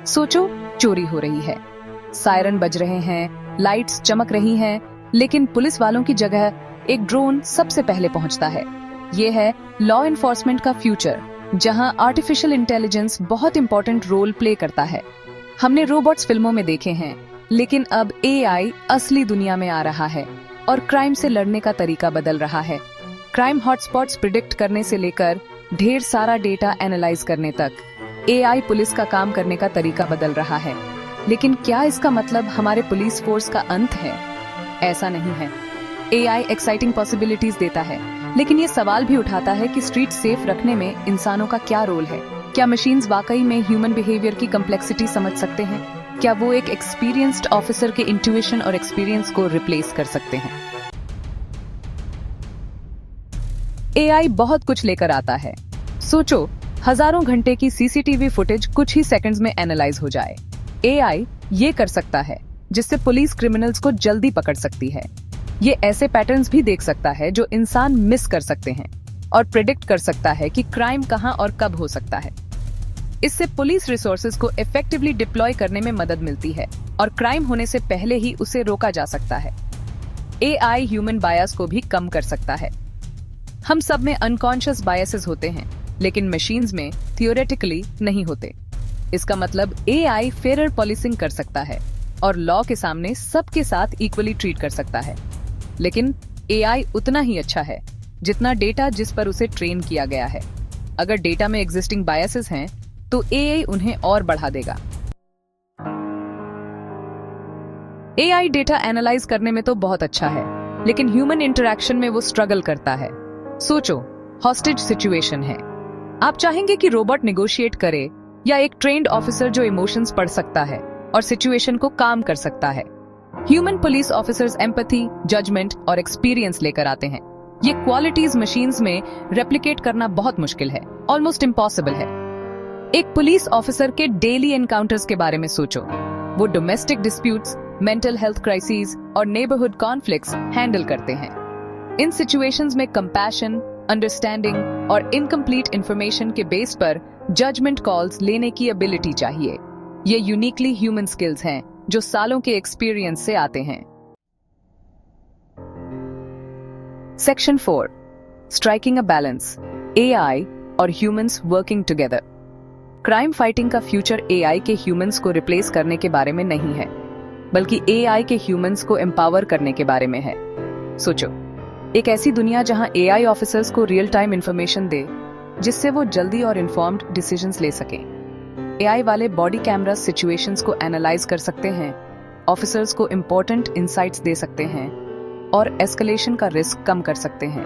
सोचो, चोरी हो रही है, सायरन बज रहे हैं, लाइट्स चमक रही हैं, लेकिन पुलिस वालों की जगह एक ड्रोन सबसे पहले पहुंचता है। ये है लॉ एनफोर्समेंट का फ्यूचर, जहां आर्टिफिशियल इंटेलिजेंस बहुत इंपॉर्टेंट रोल प्ले करता है। हमने रोबोट्स फिल्मों में देखे हैं, लेकिन अब एआई असली दुनिया में आ रहा है और क्राइम से लड़ने का तरीका बदल रहा है। क्राइम हॉटस्पॉट्स प्रिडिक्ट करने से लेकर ढेर सारा डेटा एनालाइज करने तक एआई पुलिस का काम करने का तरीका बदल रहा है। लेकिन क्या इसका मतलब हमारे पुलिस फोर्स का अंत है? ऐसा नहीं है। एआई एक्साइटिंग पॉसिबिलिटीज देता है, लेकिन ये सवाल भी उठाता है कि स्ट्रीट सेफ रखने में इंसानों का क्या रोल है। क्या मशीन्स वाकई में ह्यूमन बिहेवियर की कम्प्लेक्सिटी समझ सकते हैं? क्या वो एक एक्सपीरियंस्ड ऑफिसर के इंट्यूइशन और एक्सपीरियंस को रिप्लेस कर सकते हैं? एआई बहुत कुछ लेकर आता है। सोचो, हजारों घंटे की सीसीटीवी फुटेज कुछ ही सेकंड्स में एनालाइज हो जाए। एआई ये कर सकता है जिससे पुलिस क्रिमिनल्स को जल्दी पकड़ सकती है। ये ऐसे पैटर्न्स भी देख सकता है जो इंसान मिस कर सकते हैं और प्रेडिक्ट कर सकता है कि क्राइम कहां और कब हो सकता है। इससे पुलिस रिसोर्सेज को इफेक्टिवली डिप्लॉय करने में मदद मिलती है और क्राइम होने से पहले ही उसे रोका जा सकता है। एआई ह्यूमन बायस को भी कम कर सकता है। हम सब में अनकॉन्शियस बायसेस होते हैं, लेकिन मशीन्स में थियोरेटिकली नहीं होते। इसका मतलब एआई फेयर पॉलिसिंग कर सकता है और लॉ के सामने सबके साथ इक्वली ट्रीट कर सकता है। लेकिन एआई उतना ही अच्छा है जितना डेटा जिस पर उसे ट्रेन किया गया है। अगर डेटा में एग्जिस्टिंग बायसेस हैं, तो एआई उन्हें और बढ़ा देगा। एआई डेटा एनालाइज करने में तो बहुत अच्छा है, लेकिन ह्यूमन इंटरैक्शन में वो स्ट्रगल करता है। सोचो, हॉस्टेज सिचुएशन है। आप चाहेंगे कि रोबोट निगोशिएट करे या एक ट्रेन्ड ऑफिसर जो इमोशंस पढ़ सकता है और सिचुएशन को काम कर सकता है? Human police officers empathy, judgement और एक्सपीरियंस लेकर आते हैं। ये क्वालिटीज मशीन्स में रेप्लिकेट करना बहुत मुश्किल है, ऑलमोस्ट इम्पॉसिबल है। एक पुलिस ऑफिसर के डेली एनकाउंटर्स के बारे में सोचो। वो domestic disputes, mental health crisis और नेबरहुड कॉन्फ्लिक्ट्स हैंडल करते हैं। इन सिचुएशंस में कंपैशन, अंडरस्टैंडिंग और इनकम्प्लीट इंफॉर्मेशन के बेस पर जजमेंट कॉल्स लेने की एबिलिटी चाहिए। ये यूनिकली ह्यूमन स्किल्स हैं जो सालों के एक्सपीरियंस से आते हैं। Section 4, striking a balance, AI और humans working together. Crime fighting का फ्यूचर एआई के ह्यूमंस को रिप्लेस करने के बारे में नहीं है, बल्कि एआई के ह्यूमंस को एम्पावर करने के बारे में है। सोचो, एक ऐसी दुनिया जहां एआई ऑफिसर्स को रियल टाइम इंफॉर्मेशन दे जिससे वो जल्दी और इन्फॉर्म्ड डिसीजंस ले सकें। एआई वाले बॉडी कैमरा सिचुएशंस को एनालाइज कर सकते हैं, ऑफिसर्स को इंपॉर्टेंट इंसाइट्स दे सकते हैं और एस्केलेशन का रिस्क कम कर सकते हैं।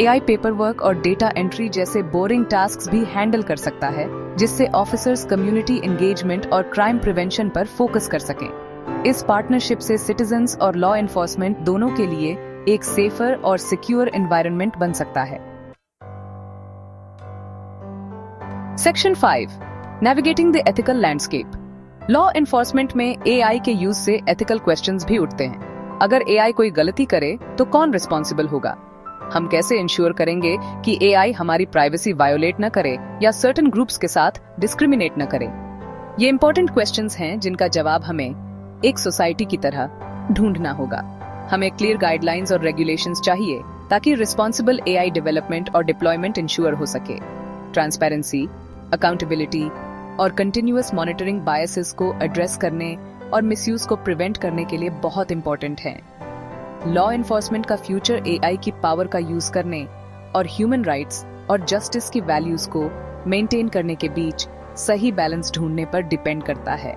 एआई पेपर वर्क और डेटा एंट्री जैसे बोरिंग टास्क्स भी हैंडल कर सकता है, जिससे ऑफिसर्स कम्युनिटी एंगेजमेंट और क्राइम प्रिवेंशन पर फोकस कर सकें। इस पार्टनरशिप से सिटीजन्स और लॉ एनफोर्समेंट दोनों के लिए एक सेफर और सिक्योर एनवायरनमेंट बन सकता है। Section 5, navigating the ethical landscape. Law enforcement में एआई के यूज से एथिकल क्वेश्चंस भी उठते हैं। अगर एआई कोई गलती करे तो कौन रिस्पॉन्सिबल होगा? हम कैसे इंश्योर करेंगे कि एआई हमारी प्राइवेसी वायोलेट न करे या सर्टेन ग्रुप्स के साथ डिस्क्रिमिनेट न करे? ये इंपॉर्टेंट क्वेश्चंस हैं जिनका जवाब हमें एक सोसाइटी की तरह ढूंढना होगा। हमें क्लियर गाइडलाइंस और रेगुलेशंस चाहिए ताकि रिस्पॉन्सिबल एआई डेवलपमेंट और डिप्लॉयमेंट इंश्योर हो सके। ट्रांसपेरेंसी, अकाउंटेबिलिटी और कंटिन्यूअस मॉनिटरिंग बायसेस को एड्रेस करने और मिसयूज को प्रिवेंट करने के लिए बहुत इंपॉर्टेंट है। लॉ एनफोर्समेंट का फ्यूचर एआई की पावर का यूज करने और ह्यूमन राइट्स और जस्टिस की वैल्यूज को मेंटेन करने के बीच सही बैलेंस ढूंढने पर डिपेंड करता है।